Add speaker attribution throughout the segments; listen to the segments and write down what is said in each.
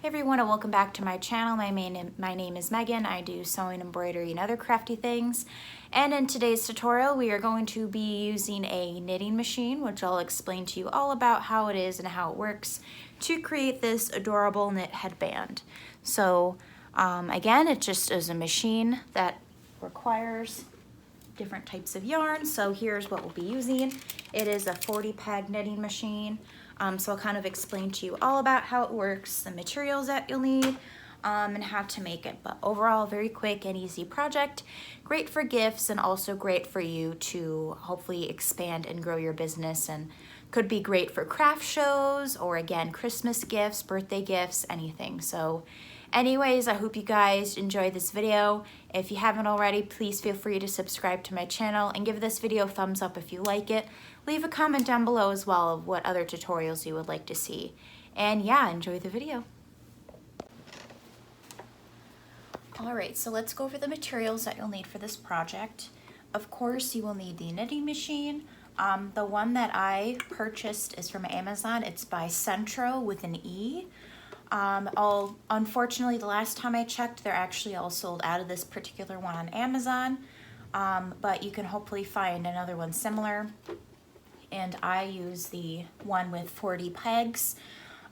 Speaker 1: Hey everyone, and welcome back to my channel. My name is Megan. I do sewing, embroidery, and other crafty things. And in today's tutorial, we are going to be using a knitting machine, which I'll explain to you all about how it is and how it works to create this adorable knit headband. So again, it just is a machine that requires different types of yarn. So here's what we'll be using. It is a 40 peg knitting machine. So I'll kind of explain to you all about how it works, the materials that you'll need, and how to make it. But overall, very quick and easy project. Great for gifts and also great for you to hopefully expand and grow your business, and could be great for craft shows or again, Christmas gifts, birthday gifts, anything. So anyways, I hope you guys enjoy this video. If you haven't already, please feel free to subscribe to my channel and give this video a thumbs up if you like it. Leave a comment down below as well of what other tutorials you would like to see. And yeah, enjoy the video. All right, so let's go over the materials that you'll need for this project. Of course, you will need the knitting machine. The one that I purchased is from Amazon. It's by Centro with an E. Unfortunately, the last time I checked, they're actually all sold out of this particular one on Amazon, but you can hopefully find another one similar. And I use the one with 40 pegs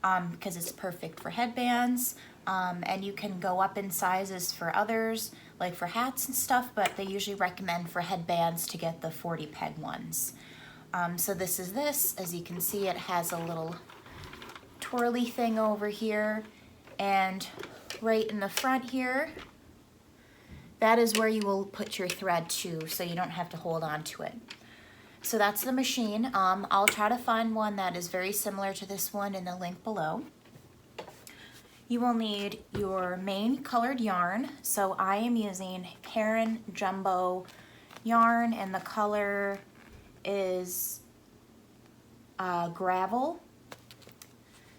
Speaker 1: because it's perfect for headbands. And you can go up in sizes for others, like for hats and stuff, but they usually recommend for headbands to get the 40 peg ones. So this is this. As you can see, it has a little twirly thing over here, and right in the front here, that is where you will put your thread to, so you don't have to hold on to it. So that's the machine. I'll try to find one that is very similar to this one in the link below. You will need your main colored yarn. So I am using Heron Jumbo yarn, and the color is Gravel.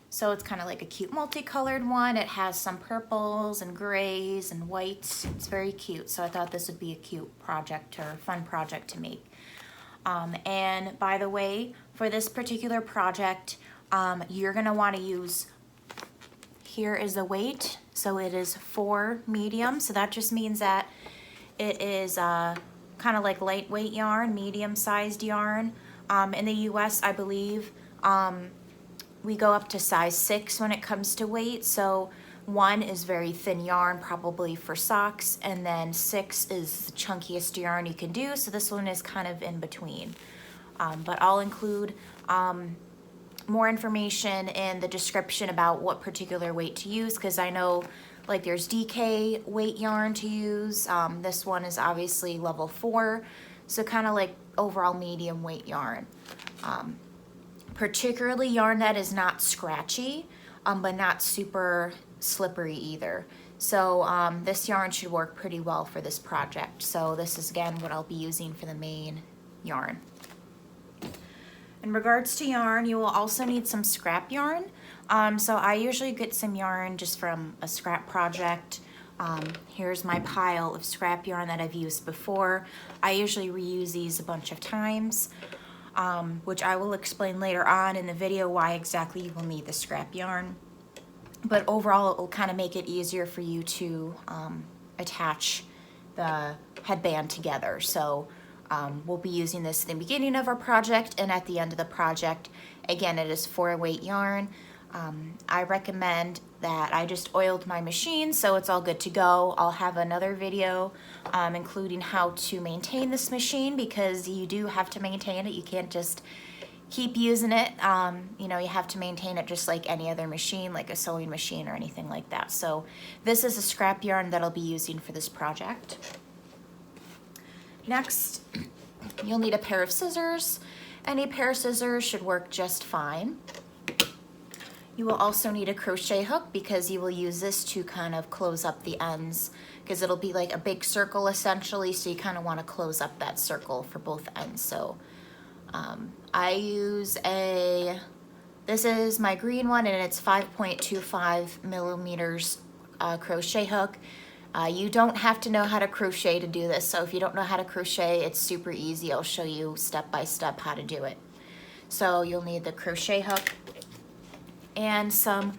Speaker 1: So it's kind of like a cute multicolored one. It has some purples and grays and whites. It's very cute. So I thought this would be a cute project or fun project to make. And by the way, for this particular project, you're gonna wanna use, here is the weight. So it is 4 medium. So that just means that it is kind of like lightweight yarn, medium-sized yarn. In the US, I believe, we go up to size 6 when it comes to weight. So 1 is very thin yarn, probably for socks, and then 6 is the chunkiest yarn you can do. So this one is kind of in between. But I'll include more information in the description about what particular weight to use, because I know like there's DK weight yarn to use. This one is obviously level 4, so kind of like overall medium weight yarn. Particularly yarn that is not scratchy, but not super slippery either. So this yarn should work pretty well for this project. So this is again what I'll be using for the main yarn. In regards to yarn, you will also need some scrap yarn. So I usually get some yarn just from a scrap project. Here's my pile of scrap yarn that I've used before. I usually reuse these a bunch of times. Which I will explain later on in the video why exactly you will need the scrap yarn. But overall, it will kind of make it easier for you to attach the headband together. So we'll be using this at the beginning of our project and at the end of the project. Again, it is 4 weight yarn. I recommend that I just oiled my machine, so it's all good to go. I'll have another video including how to maintain this machine, because you do have to maintain it. You can't just keep using it. You know, you have to maintain it just like any other machine, like a sewing machine or anything like that. So this is a scrap yarn that I'll be using for this project. Next, you'll need a pair of scissors. Any pair of scissors should work just fine. You will also need a crochet hook, because you will use this to kind of close up the ends, because it'll be like a big circle essentially, so you kind of want to close up that circle for both ends. So I use this is my green one, and it's 5.25 millimeters crochet hook. You don't have to know how to crochet to do this, so if you don't know how to crochet, it's super easy. I'll show you step by step how to do it. So you'll need the crochet hook and some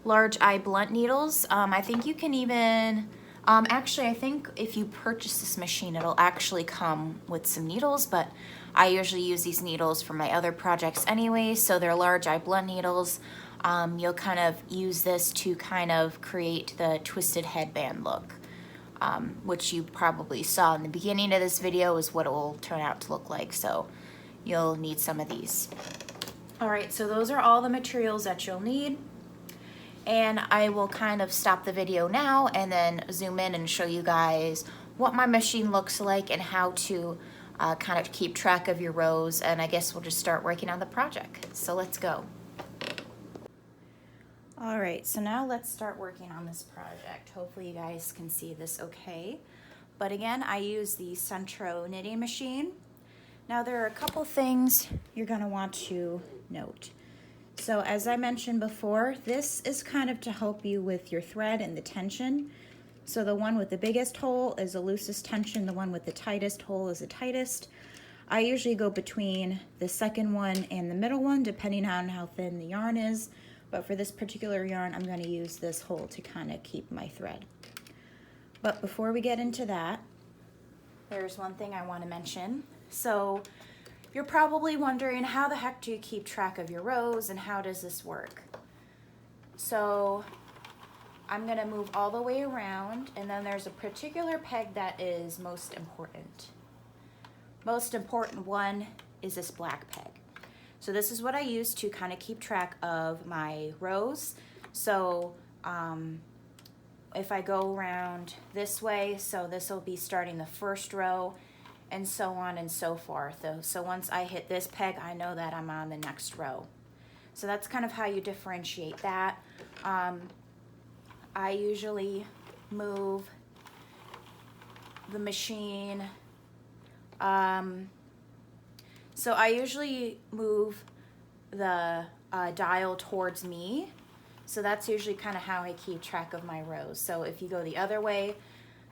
Speaker 1: large eye blunt needles. I think you can even, actually I think if you purchase this machine, it'll actually come with some needles, but I usually use these needles for my other projects anyway, so they're large eye blunt needles. You'll kind of use this to kind of create the twisted headband look, which you probably saw in the beginning of this video is what it will turn out to look like, so you'll need some of these. All right, so those are all the materials that you'll need. And I will kind of stop the video now and then zoom in and show you guys what my machine looks like and how to kind of keep track of your rows. And I guess we'll just start working on the project. So let's go. All right, so now let's start working on this project. Hopefully you guys can see this okay. But again, I use the Centro knitting machine. Now there are a couple things you're gonna want to note. So as I mentioned before, this is kind of to help you with your thread and the tension. So the one with the biggest hole is the loosest tension, the one with the tightest hole is the tightest. I usually go between the second one and the middle one, depending on how thin the yarn is. But for this particular yarn, I'm going to use this hole to kind of keep my thread. But before we get into that, there's one thing I want to mention. So you're probably wondering, how the heck do you keep track of your rows and how does this work? So I'm gonna move all the way around, and then there's a particular peg that is most important. Most important one is this black peg. So this is what I use to kind of keep track of my rows. So if I go around this way, so this will be starting the first row, and so on and so forth. So once I hit this peg, I know that I'm on the next row. So that's kind of how you differentiate that. I usually move the machine. So I usually move the dial towards me. So that's usually kind of how I keep track of my rows. So if you go the other way,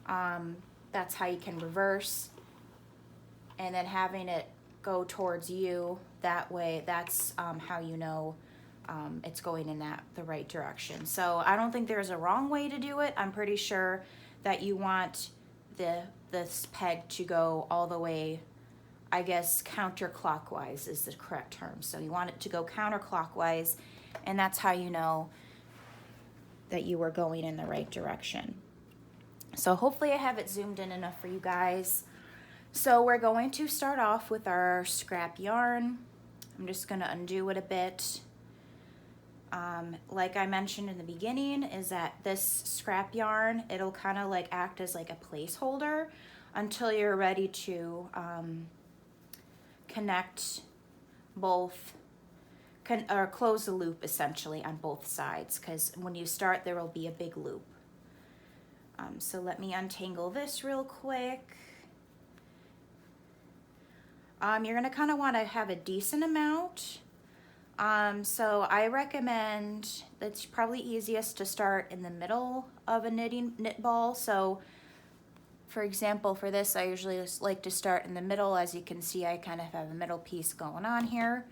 Speaker 1: that's how you can reverse. And then having it go towards you that way, that's how you know it's going in the right direction. So I don't think there's a wrong way to do it. I'm pretty sure that you want this peg to go all the way, I guess counterclockwise is the correct term. So you want it to go counterclockwise, and that's how you know that you are going in the right direction. So hopefully I have it zoomed in enough for you guys. So we're going to start off with our scrap yarn. I'm just gonna undo it a bit. Like I mentioned in the beginning, is that this scrap yarn, it'll kind of like act as like a placeholder until you're ready to connect both, or close the loop essentially on both sides, because when you start there will be a big loop. So let me untangle this real quick. You're gonna kind of want to have a decent amount. So I recommend, it's probably easiest to start in the middle of a knit ball. So for example, for this, I usually just like to start in the middle. As you can see, I kind of have a middle piece going on here.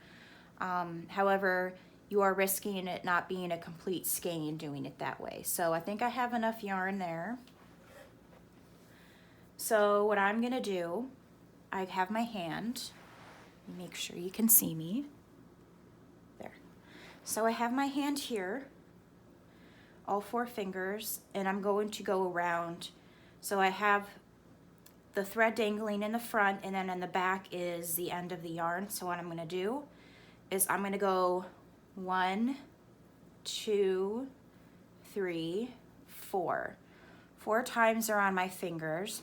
Speaker 1: However, you are risking it not being a complete skein doing it that way. So I think I have enough yarn there. So what I'm gonna do, I have my hand, make sure you can see me, there. So I have my hand here, all 4 fingers, and I'm going to go around. So I have the thread dangling in the front, and then in the back is the end of the yarn. So what I'm gonna do is I'm gonna go 1, 2, 3, 4. 4 times are on my fingers,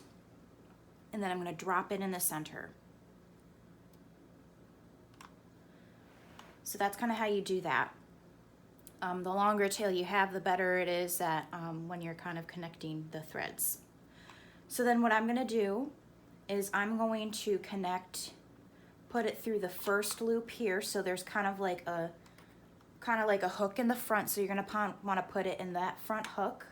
Speaker 1: and then I'm gonna drop it in the center. So that's kind of how you do that. The longer tail you have, the better it is that when you're kind of connecting the threads. So then what I'm gonna do is I'm going to put it through the first loop here. So there's kind of like a hook in the front. So you're gonna wanna put it in that front hook.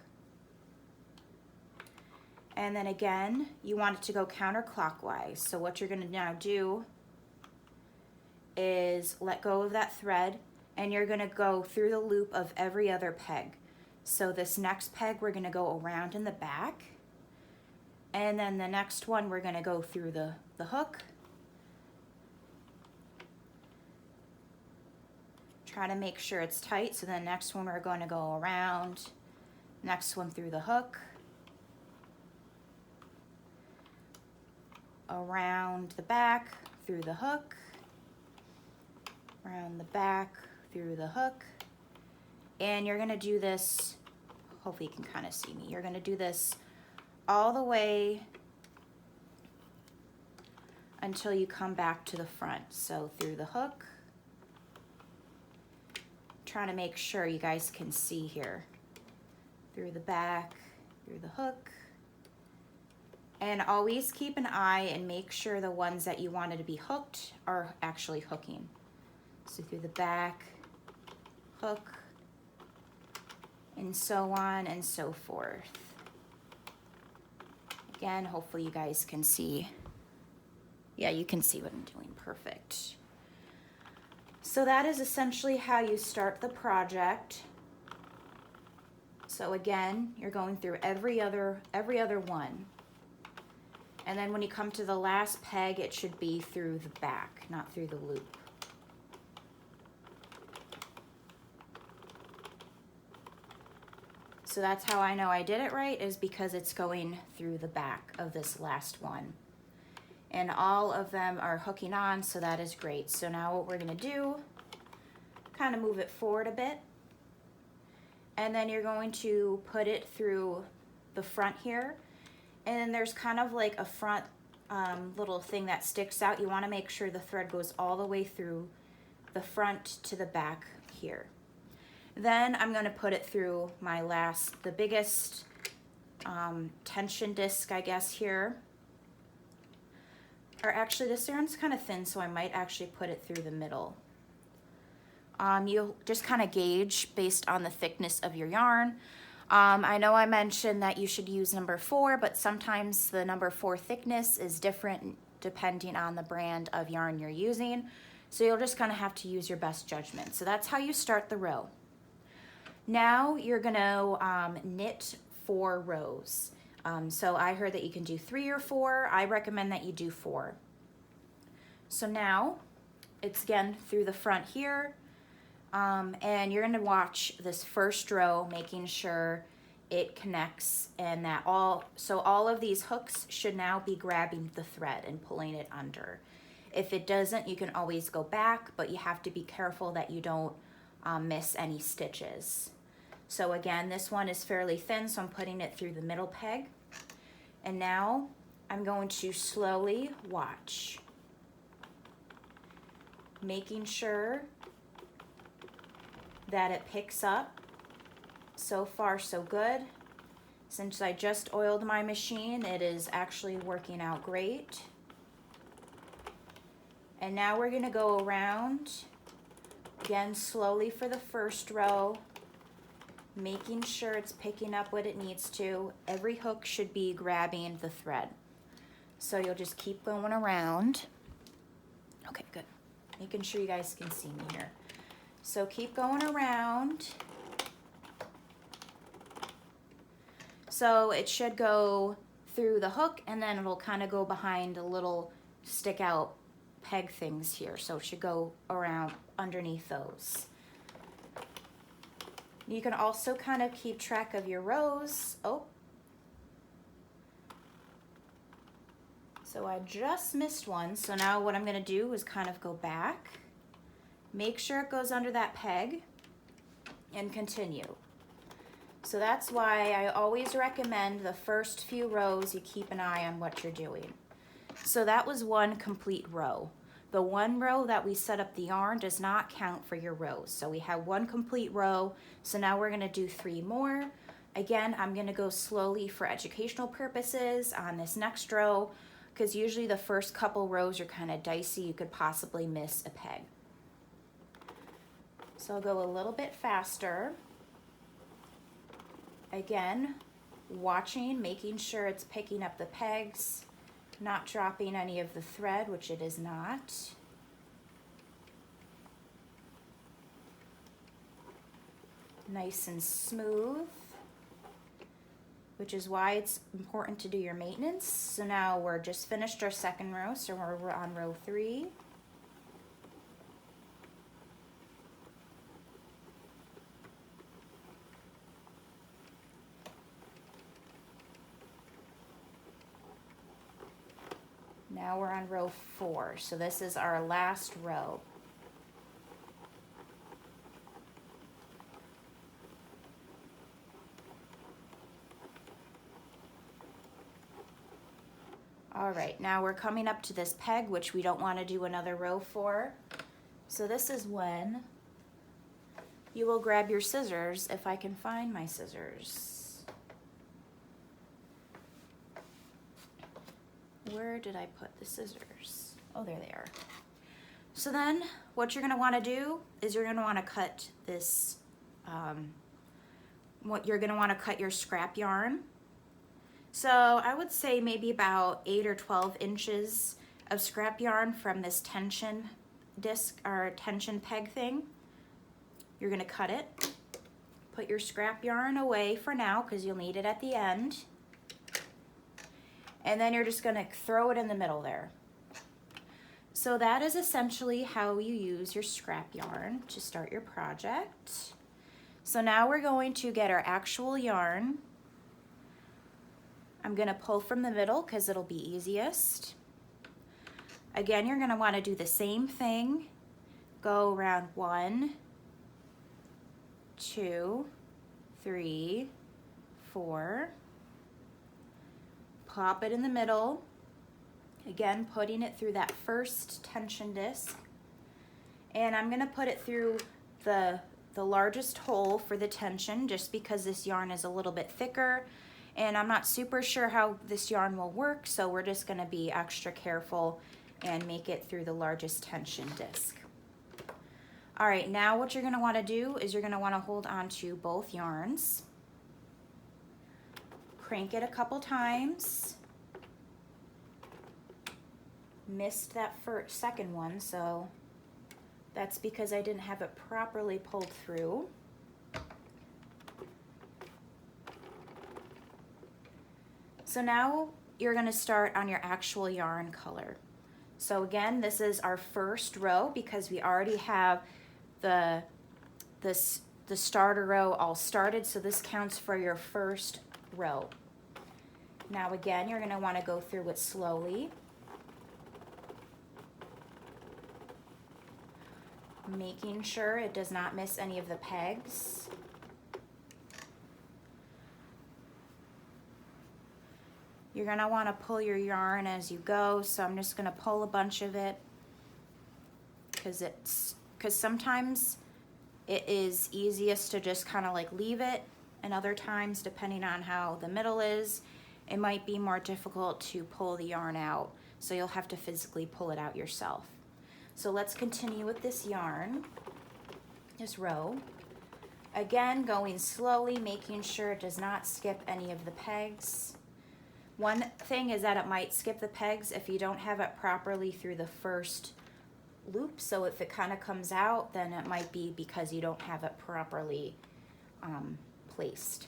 Speaker 1: And then again, you want it to go counterclockwise. So what you're gonna now do is let go of that thread and you're gonna go through the loop of every other peg. So this next peg, we're gonna go around in the back, and then the next one, we're gonna go through the hook. Try to make sure it's tight. So the next one, we're gonna go around, next one through the hook, around the back, through the hook, around the back, through the hook. And you're gonna do this, hopefully you can kind of see me. You're gonna do this all the way until you come back to the front. So through the hook, trying to make sure you guys can see here. Through the back, through the hook. And always keep an eye and make sure the ones that you wanted to be hooked are actually hooking. So through the back, hook, and so on and so forth. Again, hopefully you guys can see. Yeah, you can see what I'm doing, perfect. So that is essentially how you start the project. So again, you're going through every other one. And then when you come to the last peg, it should be through the back, not through the loop. So that's how I know I did it right, is because it's going through the back of this last one. And all of them are hooking on, so that is great. So now what we're gonna do, kind of move it forward a bit. And then you're going to put it through the front here. And then there's kind of like a front little thing that sticks out. You wanna make sure the thread goes all the way through the front to the back here. Then I'm gonna put it through my the biggest tension disc, I guess, here. Or actually, this yarn's kind of thin, so I might actually put it through the middle. You'll just kind of gauge based on the thickness of your yarn. I know I mentioned that you should use number 4, but sometimes the number 4 thickness is different depending on the brand of yarn you're using. So you'll just kind of have to use your best judgment. So that's how you start the row. Now you're gonna knit 4 rows. So I heard that you can do 3 or 4. I recommend that you do 4. So now it's again through the front here. And you're gonna watch this first row, making sure it connects and that all of these hooks should now be grabbing the thread and pulling it under. If it doesn't, you can always go back, but you have to be careful that you don't miss any stitches. So again, this one is fairly thin, so I'm putting it through the middle peg. And now I'm going to slowly watch, making sure that it picks up. So far, so good. Since I just oiled my machine, it is actually working out great. And now we're gonna go around, again, slowly for the first row, making sure it's picking up what it needs to. Every hook should be grabbing the thread. So you'll just keep going around. Okay, good. Making sure you guys can see me here. So keep going around. So it should go through the hook and then it'll kind of go behind the little stick out peg things here. So it should go around underneath those. You can also kind of keep track of your rows. Oh. So I just missed one. So now what I'm gonna do is kind of go back, make sure it goes under that peg, and continue. So that's why I always recommend the first few rows you keep an eye on what you're doing. So that was one complete row. The one row that we set up the yarn does not count for your rows. So we have one complete row. So now we're gonna do 3 more. Again, I'm gonna go slowly for educational purposes on this next row, because usually the first couple rows are kind of dicey. You could possibly miss a peg. So I'll go a little bit faster. Again, watching, making sure it's picking up the pegs, not dropping any of the thread, which it is not. nice and smooth, which is why it's important to do your maintenance. So now we're just finished our second row, so we're on row 3. Now we're on row 4, so this is our last row. All right, now we're coming up to this peg, which we don't want to do another row for. So this is when you will grab your scissors, if I can find my scissors. Where did I put the scissors? Oh, there they are. So then what you're gonna wanna do is you're gonna wanna cut this, you're gonna wanna cut your scrap yarn. So I would say maybe about 8 or 12 inches of scrap yarn from this tension disc or tension peg thing. You're gonna cut it, put your scrap yarn away for now because you'll need it at the end. And then you're just gonna throw it in the middle there. So that is essentially how you use your scrap yarn to start your project. So now we're going to get our actual yarn. I'm gonna pull from the middle because it'll be easiest. Again, you're gonna wanna do the same thing. Go around 1, 2, 3, 4. Pop it in the middle. Again, putting it through that first tension disc. And I'm gonna put it through the largest hole for the tension just because this yarn is a little bit thicker and I'm not super sure how this yarn will work, so we're just gonna be extra careful and make it through the largest tension disc. All right, now what you're gonna wanna do is you're gonna wanna hold on to both yarns. Crank it a couple times. Missed that second one, so that's because I didn't have it properly pulled through. So now you're gonna start on your actual yarn color. So again, this is our first row because we already have the starter row all started, so this counts for your first row. Now again, you're gonna wanna go through it slowly. Making sure it does not miss any of the pegs. You're gonna wanna pull your yarn as you go, so I'm just gonna pull a bunch of it because sometimes it is easiest to just kind of like leave it, and other times, depending on how the middle is, it might be more difficult to pull the yarn out, so you'll have to physically pull it out yourself. So let's continue with this yarn, this row. Again, going slowly, making sure it does not skip any of the pegs. One thing is that it might skip the pegs if you don't have it properly through the first loop. So if it kind of comes out, then it might be because you don't have it properly placed.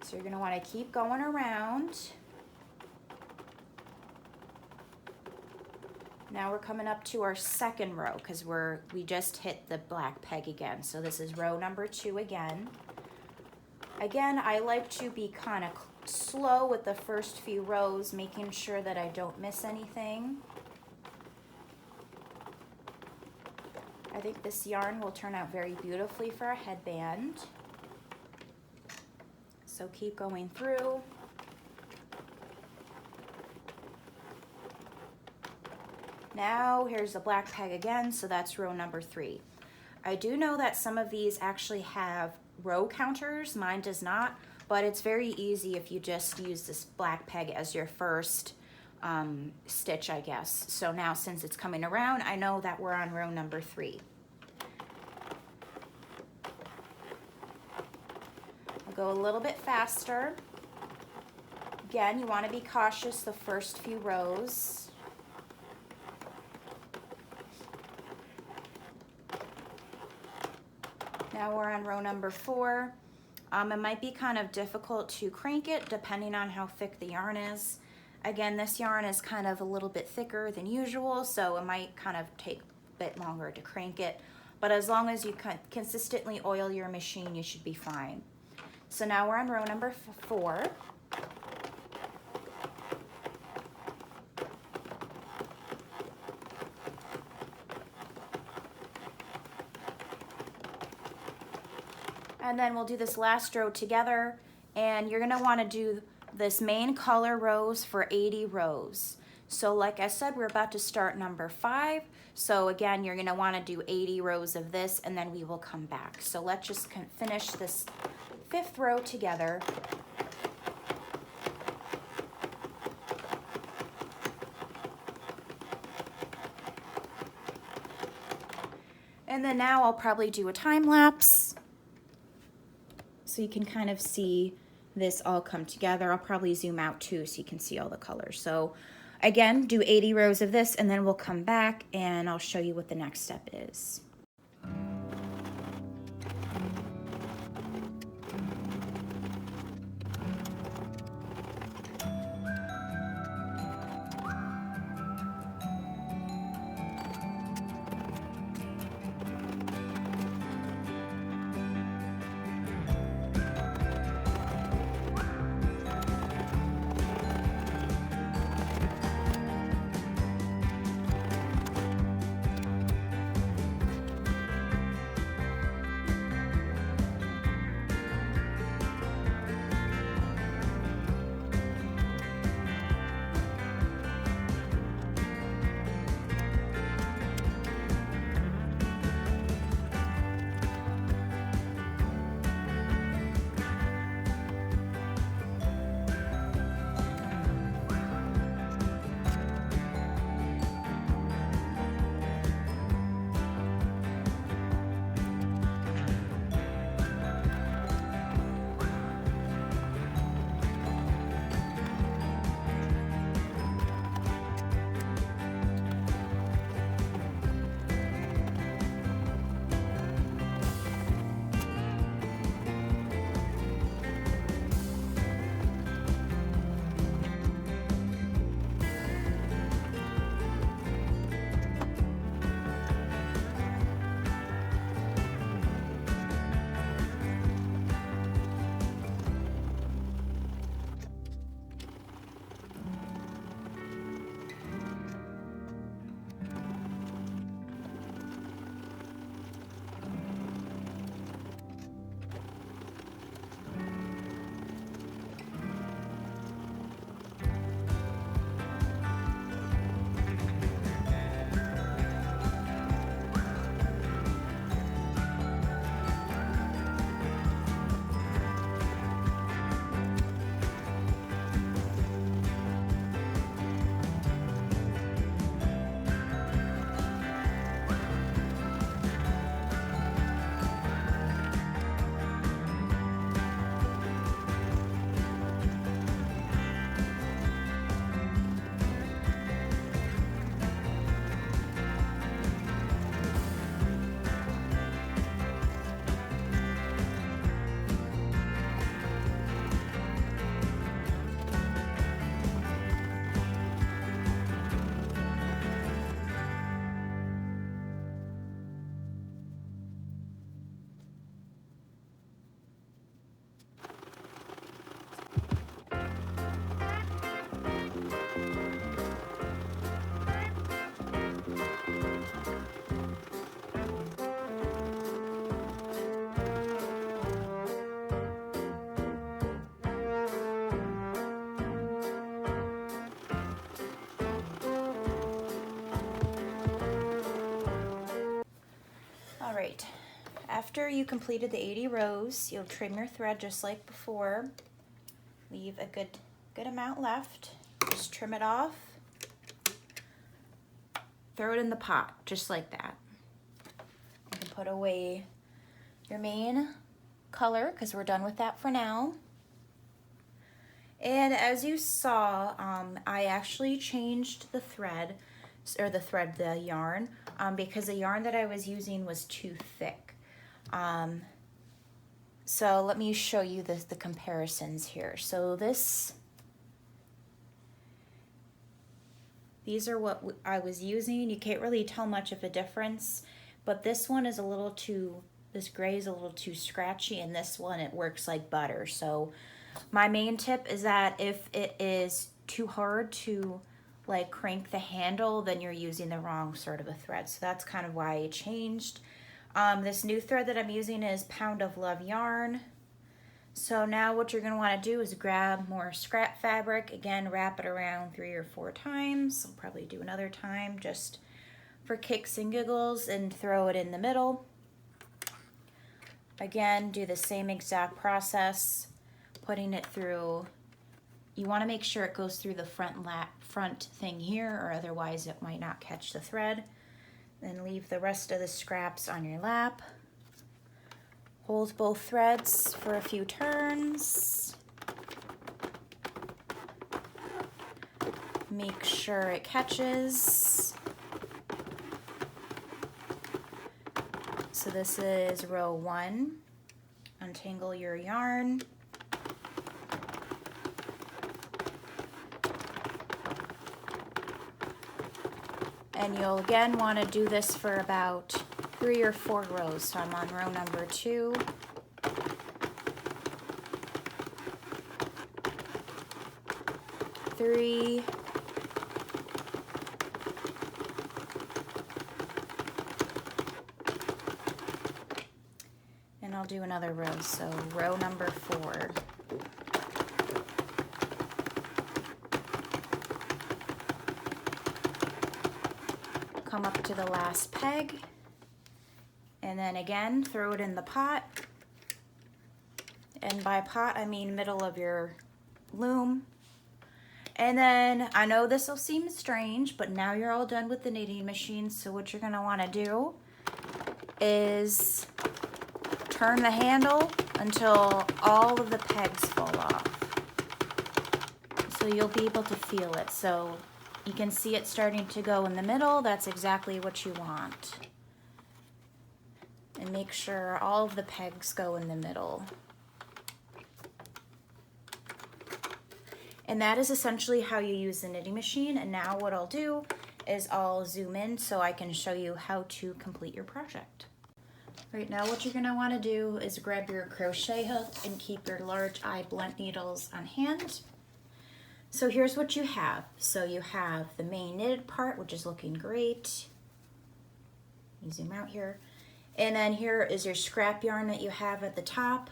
Speaker 1: So you're gonna wanna keep going around. Now we're coming up to our second row because we just hit the black peg again. So this is row number 2 again. Again, I like to be kind of slow with the first few rows, making sure that I don't miss anything. I think this yarn will turn out very beautifully for a headband. So keep going through. Now here's the black peg again, so that's row number 3. I do know that some of these actually have row counters, mine does not, but it's very easy if you just use this black peg as your first stitch, I guess. So now since it's coming around, I know that we're on row number 3. I'll go a little bit faster. Again, you want to be cautious the first few rows.
Speaker 2: Now we're on row number 4. It might be kind of difficult to crank it depending on how thick the yarn is. Again, this yarn is kind of a little bit thicker than usual, so it might kind of take a bit longer to crank it. But as long as you consistently oil your machine, you should be fine. So now we're on row number 4. And then we'll do this last row together, and you're gonna wanna do this main color rows for 80 rows. So like I said, we're about to start number 5. So again, you're gonna wanna do 80 rows of this, and then we will come back. So let's just finish this 5th row together. And then now I'll probably do a time lapse so you can kind of see this all come together. I'll probably zoom out too so you can see all the colors. So again, do 80 rows of this, and then we'll come back and I'll show you what the next step is. All right, after you completed the 80 rows, you'll trim your thread just like before. Leave a good amount left. Just trim it off. Throw it in the pot, just like that. You can put away your main color because we're done with that for now. And as you saw, I actually changed the thread, the yarn, because the yarn that I was using was too thick. So let me show you the comparisons here. So these are what I was using. You can't really tell much of a difference, but this one is a little too, this gray is a little too scratchy, and this one, it works like butter. So my main tip is that if it is too hard to like crank the handle, then you're using the wrong sort of a thread. So that's kind of why I changed. This new thread that I'm using is Pound of Love yarn. So now what you're going to want to do is grab more scrap fabric. Again, wrap it around 3 or 4 times. I'll probably do another time just for kicks and giggles, and throw it in the middle. Again, do the same exact process, putting it through. You want to make sure it goes through the front thing here, or otherwise it might not catch the thread. Then leave the rest of the scraps on your lap. Hold both threads for a few turns. Make sure it catches. So this is row 1. Untangle your yarn. And you'll again want to do this for about 3 or 4 rows. So I'm on row number 2. Three. And I'll do another row. So row number 4. Come up to the last peg, and then again throw it in the pot. And by pot I mean middle of your loom. And then I know this will seem strange, but now you're all done with the knitting machine. So what you're going to want to do is turn the handle until all of the pegs fall off. So you'll be able to feel it. So you can see it starting to go in the middle. That's exactly what you want. And make sure all of the pegs go in the middle. And that is essentially how you use the knitting machine. And now what I'll do is I'll zoom in so I can show you how to complete your project. Right now what you're going to want to do is grab your crochet hook and keep your large eye blunt needles on hand. So here's what you have. So you have the main knitted part, which is looking great. You zoom out here. And then here is your scrap yarn that you have at the top.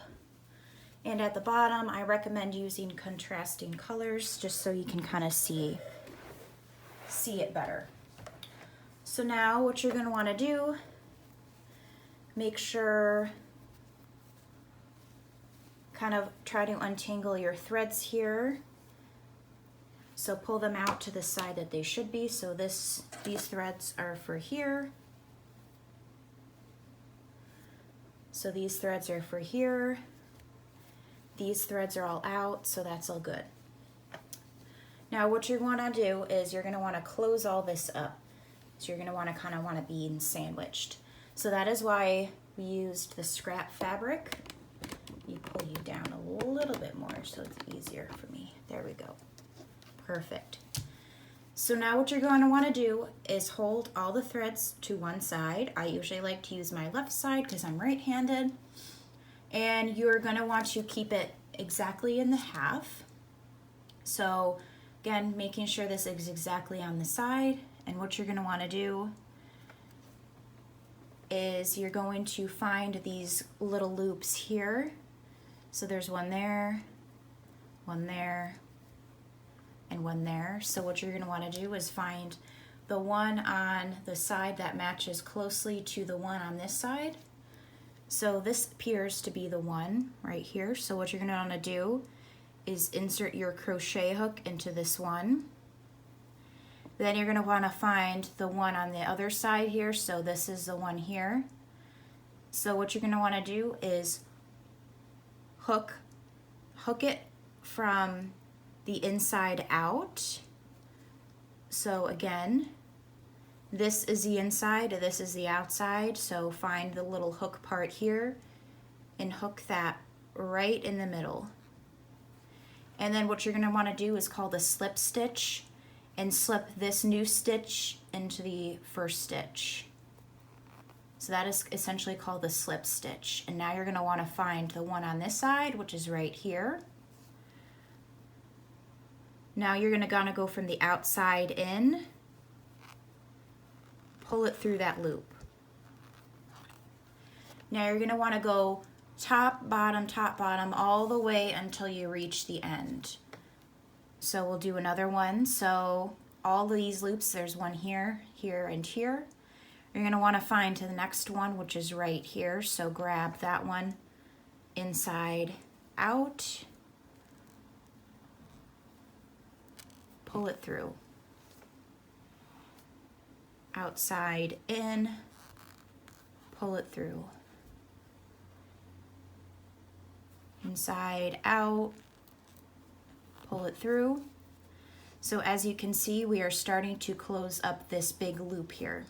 Speaker 2: And at the bottom, I recommend using contrasting colors just so you can kind of see it better. So now what you're going to want to do, make sure, kind of try to untangle your threads here. So pull them out to the side that they should be. So these threads are for here. So these threads are for here. These threads are all out, so that's all good. Now what you're going to do is you're going to want to close all this up. So you're going to want to be sandwiched. So that is why we used the scrap fabric. You pull you down a little bit more so it's easier for me. There we go. Perfect. So now what you're going to want to do is hold all the threads to one side. I usually like to use my left side because I'm right-handed. And you're going to want to keep it exactly in the half. So again, making sure this is exactly on the side. And what you're going to want to do is you're going to find these little loops here. So there's one there, and one there. So what you're going to want to do is find the one on the side that matches closely to the one on this side. So this appears to be the one right here. So what you're going to want to do is insert your crochet hook into this one. Then you're going to want to find the one on the other side here. So this is the one here. So what you're going to want to do is hook it from the inside out. So again, this is the inside, this is the outside, so find the little hook part here and hook that right in the middle. And then what you're going to want to do is called a slip stitch, and slip this new stitch into the first stitch. So that is essentially called the slip stitch. And now you're going to want to find the one on this side, which is right here. Now you're going to go from the outside in, pull it through that loop. Now you're going to want to go top, bottom, all the way until you reach the end. So we'll do another one. So all these loops, there's one here, here, and here. You're going to want to find to the next one, which is right here. So grab that one inside out, pull it through. Outside in, pull it through. Inside out, pull it through. So as you can see, we are starting to close up this big loop here.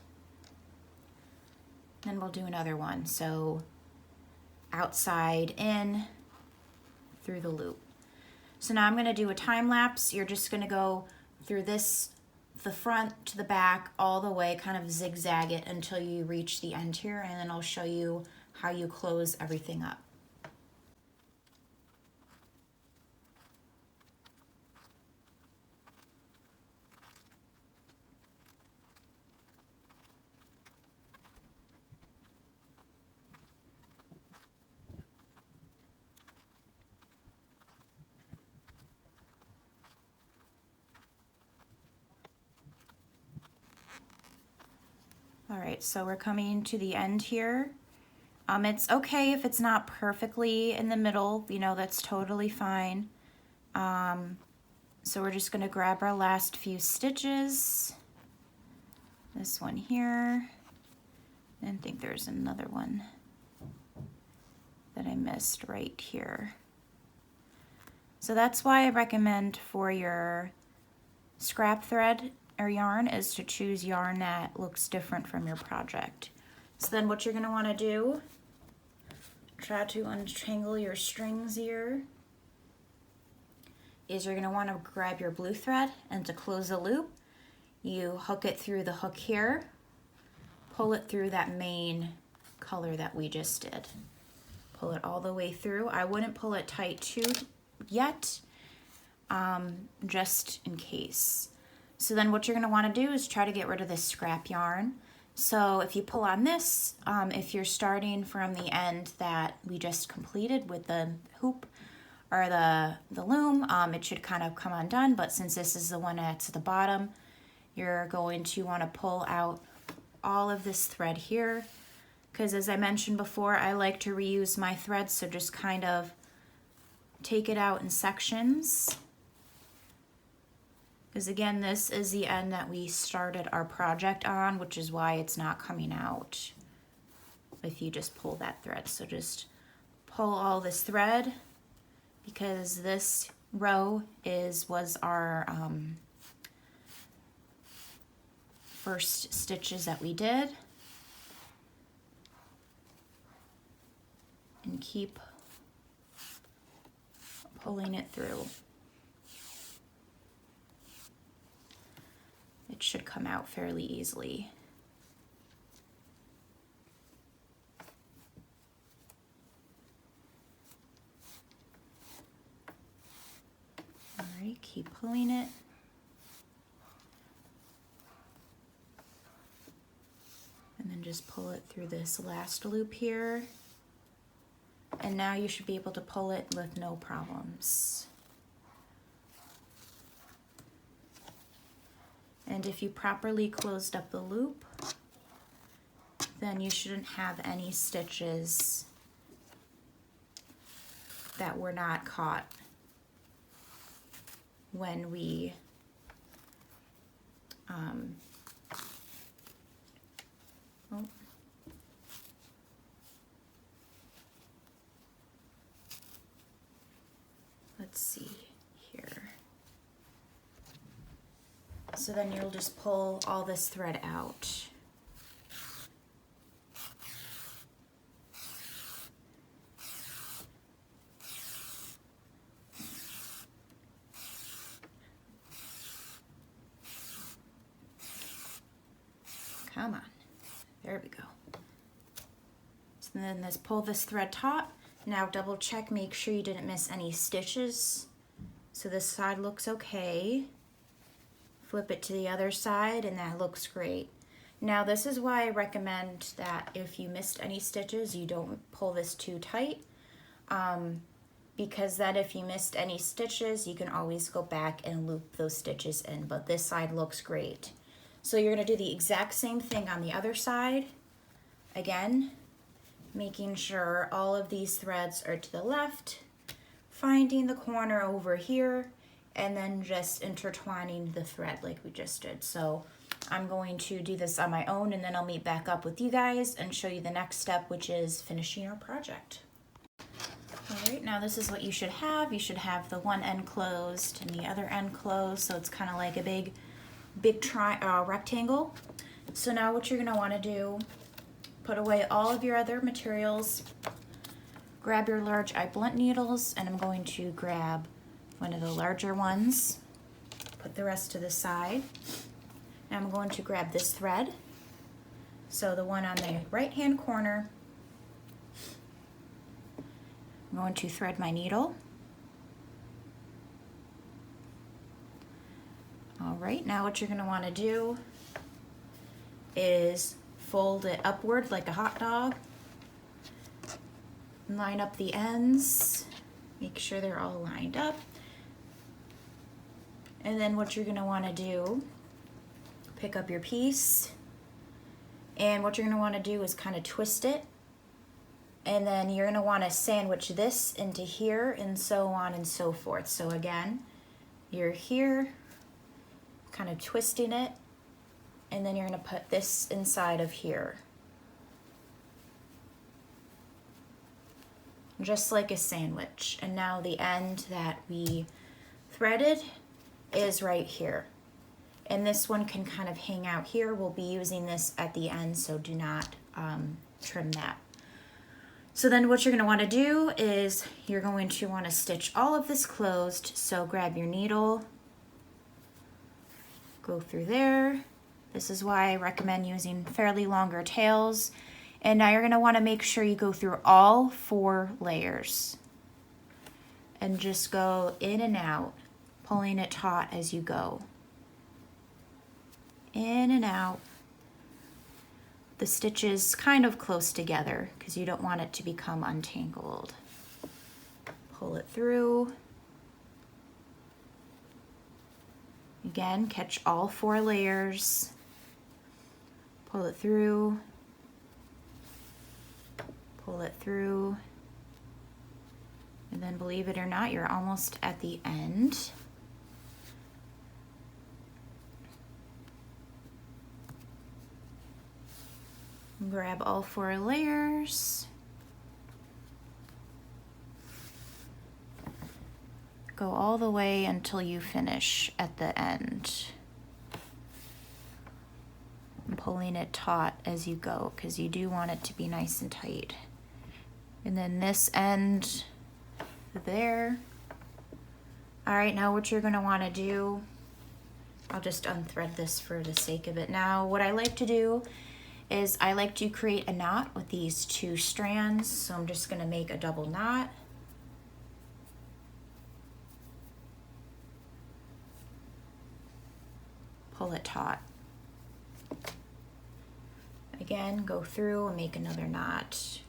Speaker 2: Then we'll do another one. So outside in, through the loop. So now I'm going to do a time lapse. You're just going to go through this, the front to the back, all the way, kind of zigzag it until you reach the end here, and then I'll show you how you close everything up. All right, so we're coming to the end here. It's okay if it's not perfectly in the middle, you know, that's totally fine. So we're just gonna grab our last few stitches. This one here. I think there's another one that I missed right here. So that's why I recommend for your scrap thread or yarn is to choose yarn that looks different from your project. So then what you're going to want to do, try to untangle your strings here, is you're going to want to grab your blue thread, and to close the loop, you hook it through the hook here, pull it through that main color that we just did. Pull it all the way through. I wouldn't pull it tight too yet, just in case. So then what you're going to want to do is try to get rid of this scrap yarn. So if you pull on this, if you're starting from the end that we just completed with the hoop or the loom, it should kind of come undone, but since this is the one that's at the bottom, you're going to want to pull out all of this thread here, because as I mentioned before, I like to reuse my threads, so just kind of take it out in sections. Because again, this is the end that we started our project on, which is why it's not coming out if you just pull that thread. So just pull all this thread, because this row was our first stitches that we did. And keep pulling it through. It should come out fairly easily. All right, keep pulling it. And then just pull it through this last loop here. And now you should be able to pull it with no problems. And if you properly closed up the loop, then you shouldn't have any stitches that were not caught when we let's see here. So then you'll just pull all this thread out. Come on. There we go. So then let's pull this thread taut. Now double check, make sure you didn't miss any stitches. So this side looks okay. Flip it to the other side and that looks great. Now this is why I recommend that if you missed any stitches, you don't pull this too tight. Because then if you missed any stitches, you can always go back and loop those stitches in, but this side looks great. So you're gonna do the exact same thing on the other side. Again, making sure all of these threads are to the left, finding the corner over here, and then just intertwining the thread like we just did. So I'm going to do this on my own and then I'll meet back up with you guys and show you the next step, which is finishing our project. All right, now this is what you should have. You should have the one end closed and the other end closed, so it's kind of like a big rectangle. So now what you're gonna wanna do, put away all of your other materials, grab your large eye blunt needles, and I'm going to grab one of the larger ones, put the rest to the side. Now I'm going to grab this thread, so the one on the right hand corner. I'm going to thread my needle. All right, now what you're gonna wanna do is fold it upward like a hot dog. Line up the ends, make sure they're all lined up. And then what you're gonna wanna do, pick up your piece, and what you're gonna wanna do is kind of twist it, and then you're gonna wanna sandwich this into here and so on and so forth. So again, you're here, kind of twisting it, and then you're gonna put this inside of here. Just like a sandwich. And now the end that we threaded is right here. And this one can kind of hang out here. We'll be using this at the end, so do not trim that. So then what you're gonna wanna do is you're going to wanna stitch all of this closed. So grab your needle, go through there. This is why I recommend using fairly longer tails. And now you're gonna wanna make sure you go through all 4 layers and just go in and out, pulling it taut as you go. In and out. The stitches kind of close together because you don't want it to become untangled. Pull it through. Again, catch all 4 layers. Pull it through. Pull it through. And then believe it or not, you're almost at the end. Grab all 4 layers. Go all the way until you finish at the end. I'm pulling it taut as you go because you do want it to be nice and tight. And then this end there. All right, now what you're gonna wanna do, I'll just unthread this for the sake of it. Now, what I like to do is I like to create a knot with these 2 strands. So I'm just gonna make a double knot. Pull it taut. Again, go through and make another knot.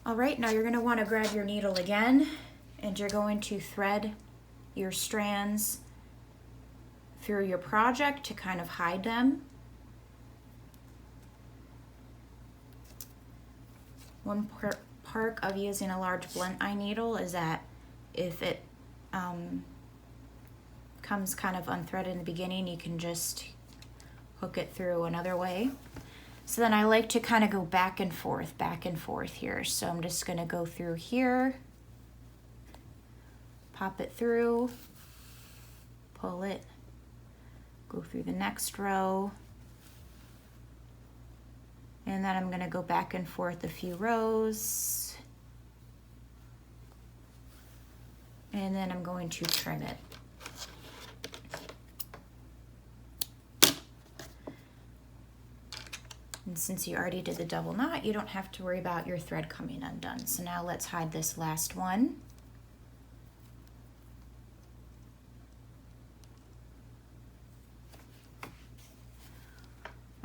Speaker 2: All right, now you're gonna wanna grab your needle again and you're going to thread your strands through your project to kind of hide them. One perk of using a large blunt eye needle is that if it comes kind of unthreaded in the beginning, you can just hook it through another way. So then I like to kind of go back and forth here. So I'm just gonna go through here pop it through, pull it, go through the next row, and then I'm going to go back and forth a few rows, and then I'm going to trim it. And since you already did the double knot, you don't have to worry about your thread coming undone. So now let's hide this last one.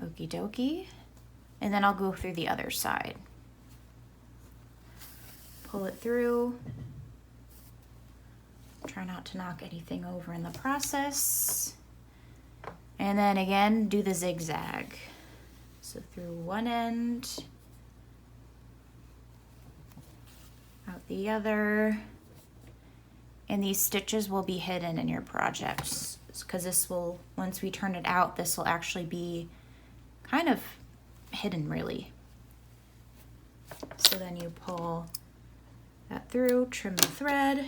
Speaker 2: Okie dokie. And then I'll go through the other side. Pull it through. Try not to knock anything over in the process. And then again, do the zigzag. So through one end, out the other, and these stitches will be hidden in your projects because this will, once we turn it out, this will actually be kind of hidden really. So then you pull that through, trim the thread,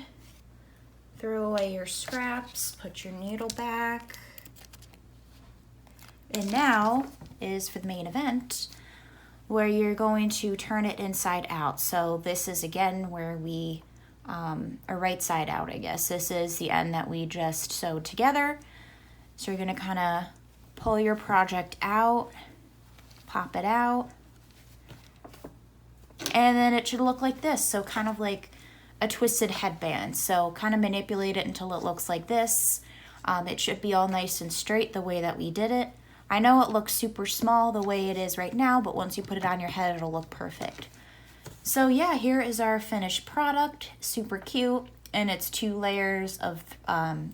Speaker 2: throw away your scraps, put your needle back. And now is for the main event where you're going to turn it inside out. So this is again where we, or right side out, I guess. This is the end that we just sewed together. So you're gonna kind of pull your project out, pop it out, and then it should look like this. So kind of like a twisted headband. So kind of manipulate it until it looks like this. It should be all nice and straight the way that we did it. I know it looks super small the way it is right now, but once you put it on your head, it'll look perfect. So yeah, here is our finished product. Super cute, and it's 2 layers of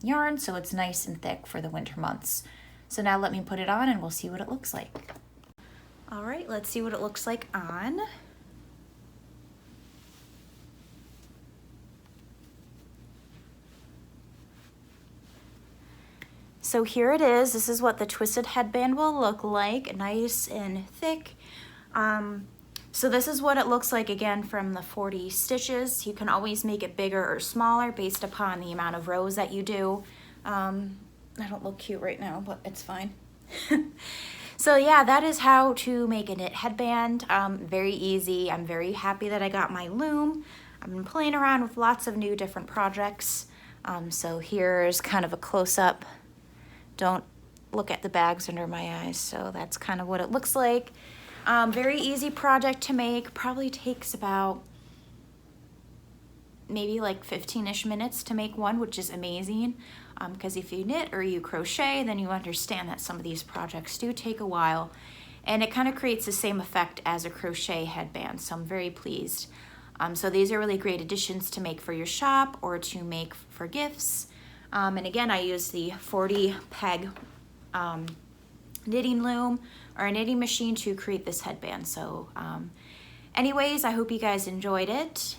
Speaker 2: yarn, so it's nice and thick for the winter months. So now let me put it on and we'll see what it looks like. All right, let's see what it looks like on. So here it is. This is what the twisted headband will look like, nice and thick. So this is what it looks like again from the 40 stitches. You can always make it bigger or smaller based upon the amount of rows that you do. I don't look cute right now, but it's fine. So yeah, that is how to make a knit headband. Very easy. I'm very happy that I got my loom. I've been playing around with lots of new different projects. So here's kind of a close-up. Don't look at the bags under my eyes. So that's kind of what it looks like. Very easy project to make. Probably takes about maybe like 15-ish minutes to make one, which is amazing. Because if you knit or you crochet, then you understand that some of these projects do take a while. And it kind of creates the same effect as a crochet headband. So I'm very pleased. So these are really great additions to make for your shop or to make for gifts. And again, I use the 40 peg knitting loom or a knitting machine to create this headband. So anyways, I hope you guys enjoyed it.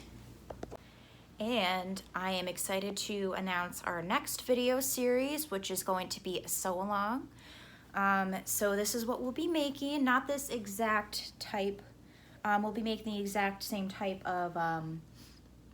Speaker 2: And I am excited to announce our next video series, which is going to be a sew along. So this is what we'll be making, not this exact type. We'll be making the exact same type of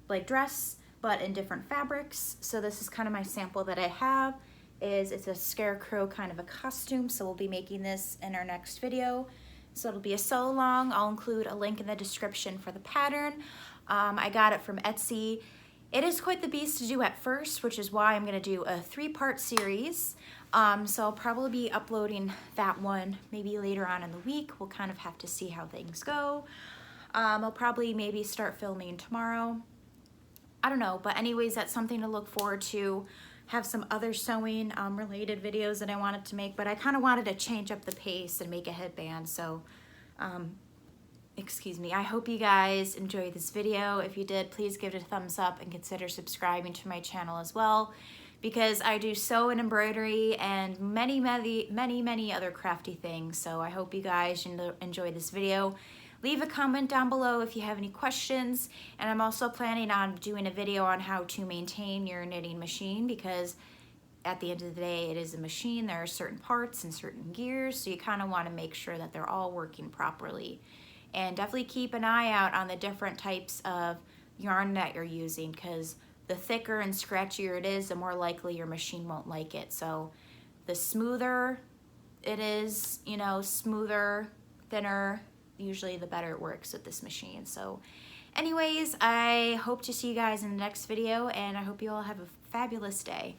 Speaker 2: like dress, but in different fabrics. So this is kind of my sample that I have. It's a scarecrow kind of a costume. So we'll be making this in our next video. So it'll be a sew along. I'll include a link in the description for the pattern. I got it from Etsy. It is quite the beast to do at first, which is why I'm gonna do a 3-part series. So I'll probably be uploading that one maybe later on in the week. We'll kind of have to see how things go. I'll probably maybe start filming tomorrow. I don't know, but anyways, that's something to look forward to. Have some other sewing related videos that I wanted to make, but I kind of wanted to change up the pace and make a headband. So, excuse me. I hope you guys enjoyed this video. If you did, please give it a thumbs up and consider subscribing to my channel as well, because I do sew and embroidery and many other crafty things. So I hope you guys enjoyed this video. Leave a comment down below if you have any questions. And I'm also planning on doing a video on how to maintain your knitting machine, because at the end of the day, it is a machine. There are certain parts and certain gears, so you kind of want to make sure that they're all working properly. And definitely keep an eye out on the different types of yarn that you're using, because
Speaker 1: the thicker and scratchier it is, the more likely your machine won't like it. So the smoother it is, you know, smoother, thinner, usually the better it works with this machine. So anyways, I hope to see you guys in the next video, and I hope you all have a fabulous day.